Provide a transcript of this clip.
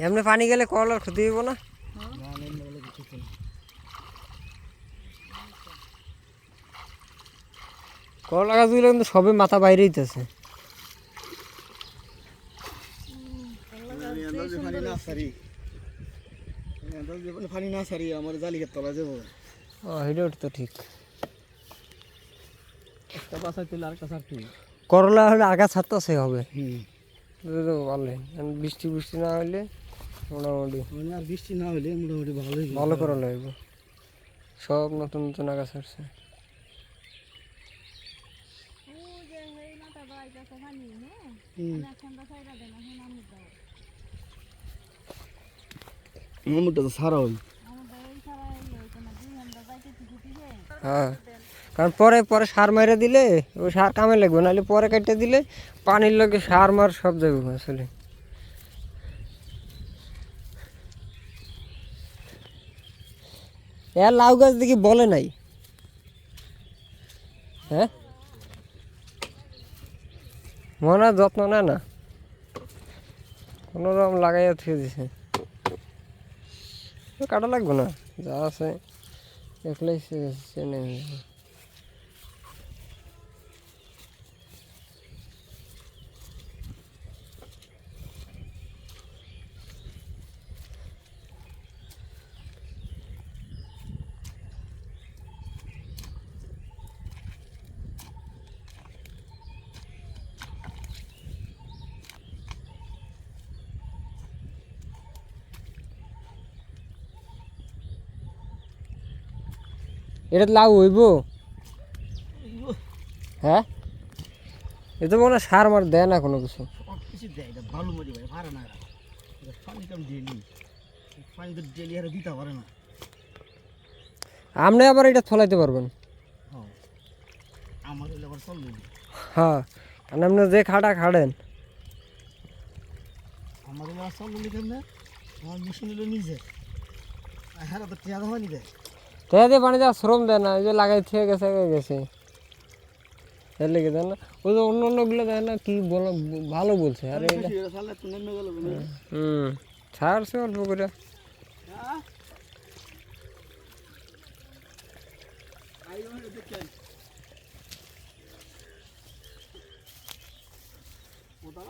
এমনি পানি গেলে করলার ক্ষতি হইব না? করলা গাছগুলো কিন্তু সবে মাথা বাইরে হইতেছে। তো ঠিক করলা হলে আগা ছাড়তেছে হবে। ভালো বৃষ্টি বৃষ্টি না হলে মোটামুটি আর বৃষ্টি না হলে মোটামুটি ভালোই ভালো করা লাগবে। সব নতুন নতুন আগা ছাড়ছে। হ্যাঁ, কারণ পরে পরে সার মারে দিলে ওই সার কামে লাগবে, নাহলে পরে কেটে দিলে পানির লগে সার মার সব যাবে আসলে। এর লাউ গাছ দেখি বলে নাই। হ্যাঁ, মনে হয় যত্ন নেয় না, কোনো রকম লাগাইয়া থুয়ে দিছে। কাটা লাগবে না, যা আছে দেখলেই চেনে। এটা লাউ হইব? হ্যাঁ, এ তো মনে হয় সার মার দেয় না কোনো কিছু। আপনি আবার এটা থলাইতে পারবেন। হ্যাঁ, কারণ আপনি যে খাটা খাড়েন। দিয়ে পানি দেওয়া শ্রম দেয় না, ওই যে লাগাই থেকে গেছে গেছে এর লেগে দেয় না। ওই যে অন্য অন্যগুলো দেয় না, কি বলো ভালো বলছে। আরে ছাড়ছে অল্প করে। ওটা